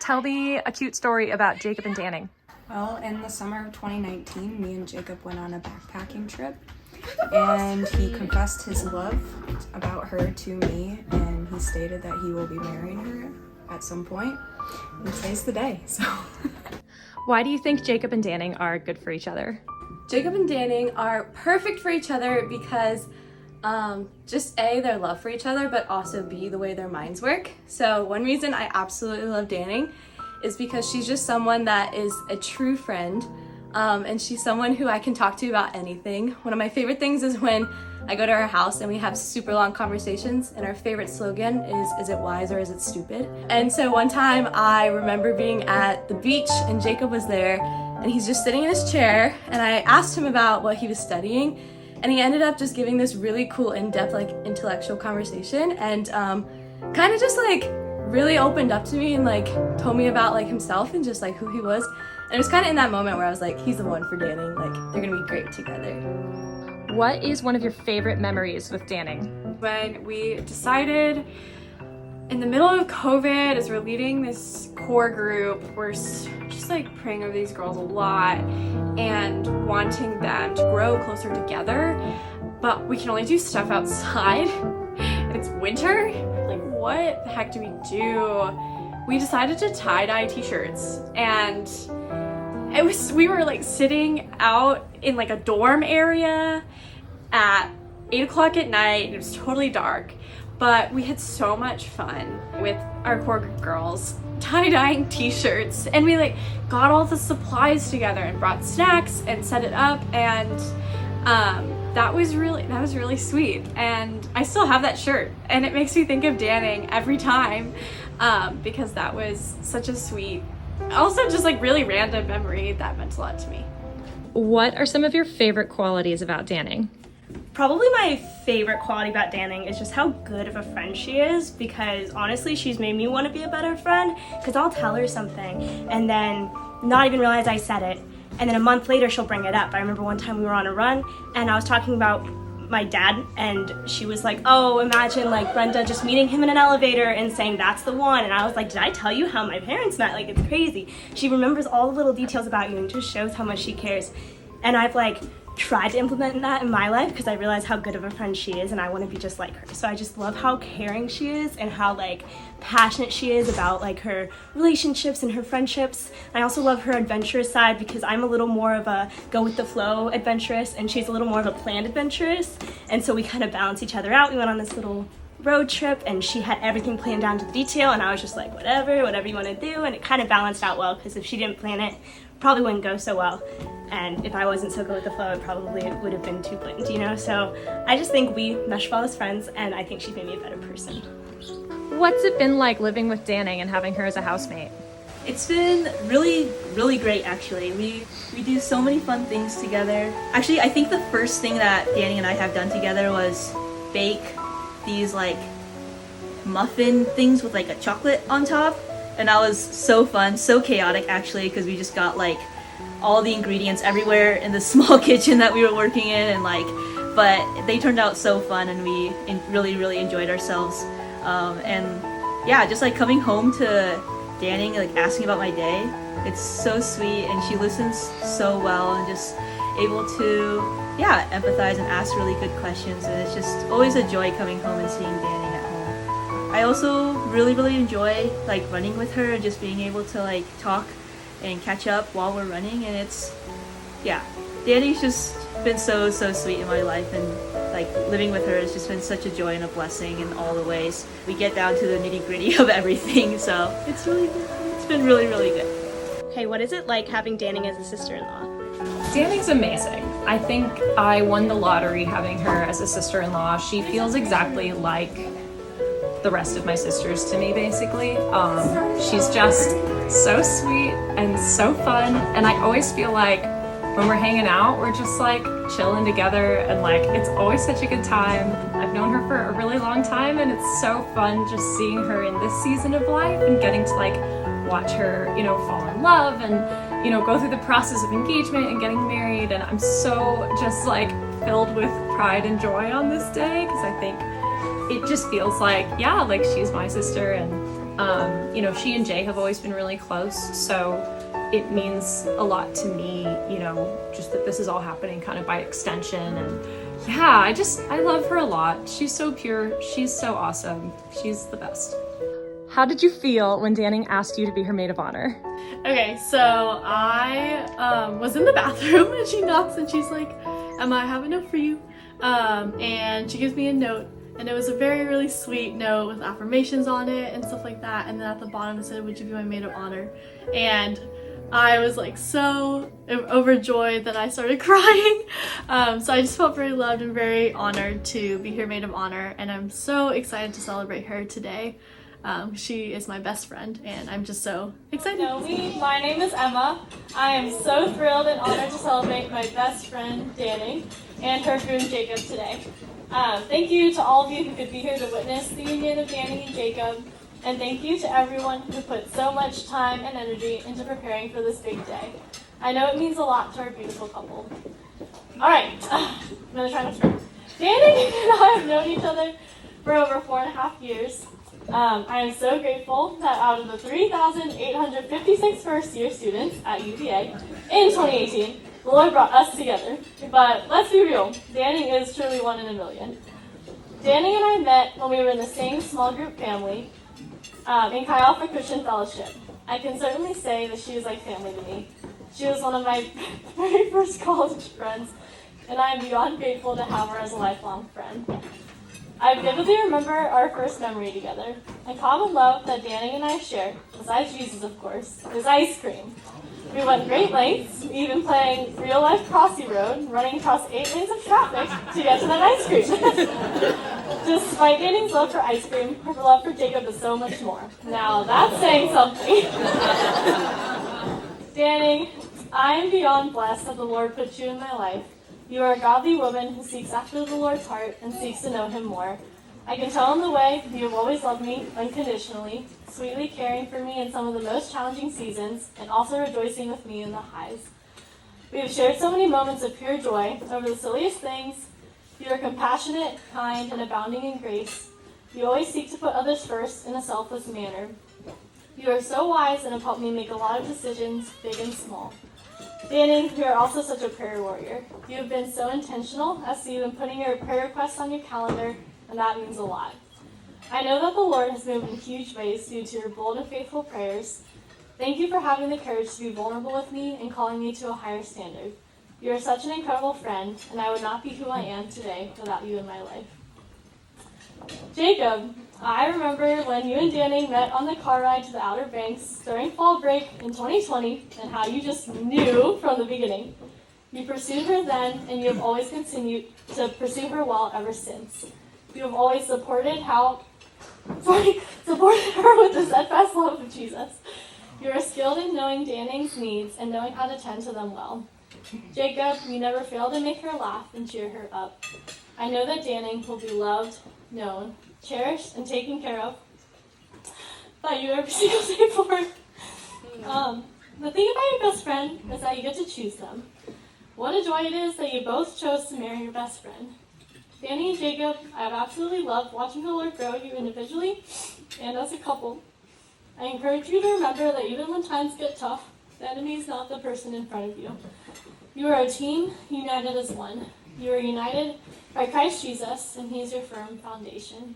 tell me a cute story about Jacob and Danning. Well, in the summer of 2019, me and Jacob went on a backpacking trip, and he confessed his love about her to me, and he stated that he will be marrying her at some point, and today's the day, so. Why do you think Jacob and Danning are good for each other? Jacob and Danning are perfect for each other because just A, their love for each other, but also B, the way their minds work. So one reason I absolutely love Danning is because she's just someone that is a true friend, and she's someone who I can talk to about anything. One of my favorite things is when I go to her house and we have super long conversations, and our favorite slogan is it wise or is it stupid? And so one time I remember being at the beach and Jacob was there and he's just sitting in his chair, and I asked him about what he was studying, and he ended up just giving this really cool in-depth like intellectual conversation, and kind of just like really opened up to me and like told me about like himself and just like who he was. And it was kind of in that moment where I was like, he's the one for Danning, like they're gonna be great together. What is one of your favorite memories with Danning? When we decided in the middle of COVID, as we're leading this core group, we're just like praying over these girls a lot and wanting them to grow closer together, but we can only do stuff outside and it's winter. Like, what the heck do we do? We decided to tie-dye t-shirts, and we were like sitting out in like a dorm area at 8 o'clock at night, and it was totally dark, but we had so much fun with our core group girls tie-dyeing t-shirts, and we like got all the supplies together and brought snacks and set it up, and that was really sweet, and I still have that shirt, and it makes me think of Danning every time, because that was such a sweet, also just like really random memory that meant a lot to me. What are some of your favorite qualities about Danning? Probably my favorite quality about Danning is just how good of a friend she is, because honestly she's made me want to be a better friend, because I'll tell her something and then not even realize I said it, and then a month later she'll bring it up. I remember one time we were on a run and I was talking about my dad, and she was like, oh, imagine like Brenda just meeting him in an elevator and saying that's the one, and I was like, did I tell you how my parents met? Like, it's crazy. She remembers all the little details about you and just shows how much she cares, and I've like tried to implement that in my life because I realize how good of a friend she is and I want to be just like her. So I just love how caring she is and how like passionate she is about like her relationships and her friendships. I also love her adventurous side because I'm a little more of a go with the flow adventurous and she's a little more of a planned adventurous, and so we kind of balance each other out. We went on this little road trip and she had everything planned down to the detail, and I was just like, whatever you want to do, and it kind of balanced out well, because if she didn't plan it, probably wouldn't go so well, and if I wasn't so good with the flow, it probably would have been too blatant, you know? So I just think we mesh well as friends, and I think she's made me a better person. What's it been like living with Danning and having her as a housemate? It's been really, really great, actually. We do so many fun things together. Actually, I think the first thing that Danning and I have done together was bake these like muffin things with like a chocolate on top, and that was so fun, so chaotic actually, because we just got like all the ingredients everywhere in the small kitchen that we were working in, and like, but they turned out so fun, and we really enjoyed ourselves. And yeah, just like coming home to Danning, like asking about my day, it's so sweet, and she listens so well and just able to empathize and ask really good questions, and it's just always a joy coming home and seeing Danning at home. I also really enjoy like running with her and just being able to like talk and catch up while we're running, and it's Danning's just been so sweet in my life, and like living with her has just been such a joy and a blessing in all the ways. We get down to the nitty-gritty of everything, so it's been really good. Hey, what is it like having Danning as a sister-in-law? Danning's amazing. I think I won the lottery having her as a sister-in-law. She feels exactly like the rest of my sisters to me, basically. She's just so sweet and so fun, and I always feel like when we're hanging out, we're just like chilling together, and like it's always such a good time. I've known her for a really long time, and it's so fun just seeing her in this season of life and getting to like watch her, fall in love and, go through the process of engagement and getting married. And I'm so just like filled with pride and joy on this day, because I think it just feels like, like she's my sister, and You know, she and Jay have always been really close, so it means a lot to me, you know, just that this is all happening kind of by extension. And yeah, I love her a lot. She's so pure. She's so awesome. She's the best. How did you feel when Danning asked you to be her maid of honor? Okay, so I was in the bathroom and she knocks and she's like, Emma, I have a note for you. And she gives me a note, and it was a very, really sweet note with affirmations on it and stuff like that. And then at the bottom it said, would you be my maid of honor? And I was like so overjoyed that I started crying. So I just felt very loved and very honored to be her maid of honor, and I'm so excited to celebrate her today. She is my best friend, and I'm just so excited. My name is Emma. I am so thrilled and honored to celebrate my best friend, Danning, and her groom, Jacob, today. Thank you to all of you who could be here to witness the union of Danning and Jacob, and thank you to everyone who put so much time and energy into preparing for this big day. I know it means a lot to our beautiful couple. All right, I'm gonna try to start. Danning and I have known each other for over 4.5 years. I am so grateful that out of the 3,856 first-year students at UVA in 2018, the Lord brought us together. But let's be real, Danning is truly one in a million. Danning and I met when we were in the same small group family in Chi Alpha Christian Fellowship. I can certainly say that she is like family to me. She was one of my very first college friends, and I am beyond grateful to have her as a lifelong friend. I vividly remember our first memory together. A common love that Danning and I shared, besides Jesus of course, is ice cream. We went great lengths, even playing real-life Crossy Road, running across 8 lanes of traffic to get to that ice cream. Despite Danning's love for ice cream, her love for Jacob is so much more. Now that's saying something. Danning, I am beyond blessed that the Lord put you in my life. You are a godly woman who seeks after the Lord's heart and seeks to know him more. I can tell in the way you have always loved me unconditionally, sweetly caring for me in some of the most challenging seasons, and also rejoicing with me in the highs. We have shared so many moments of pure joy over the silliest things. You are compassionate, kind, and abounding in grace. You always seek to put others first in a selfless manner. You are so wise and have helped me make a lot of decisions, big and small. Danning, you are also such a prayer warrior. You have been so intentional as to even putting your prayer requests on your calendar, and that means a lot. I know that the Lord has moved in huge ways due to your bold and faithful prayers. Thank you for having the courage to be vulnerable with me and calling me to a higher standard. You are such an incredible friend, and I would not be who I am today without you in my life. Jacob, I remember when you and Danning met on the car ride to the Outer Banks during fall break in 2020, and how you just knew from the beginning. You pursued her then, and you have always continued to pursue her well ever since. You have always supported her with the steadfast love of Jesus. You are skilled in knowing Danning's needs and knowing how to tend to them well. Jacob, you never fail to make her laugh and cheer her up. I know that Danning will be loved, known, cherished, and taken care of by you every single day for her. The thing about your best friend is that you get to choose them. What a joy it is that you both chose to marry your best friend. Danning and Jacob, I have absolutely loved watching the Lord grow you individually and as a couple. I encourage you to remember that even when times get tough, the enemy is not the person in front of you. You are a team united as one. You are united by Christ Jesus, and he is your firm foundation.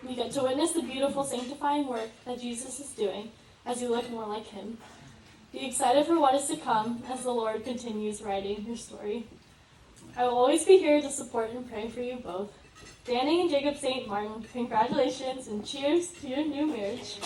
You get to witness the beautiful sanctifying work that Jesus is doing as you look more like him. Be excited for what is to come as the Lord continues writing your story. I will always be here to support and pray for you both. Danning and Jacob St. Martin, congratulations and cheers to your new marriage.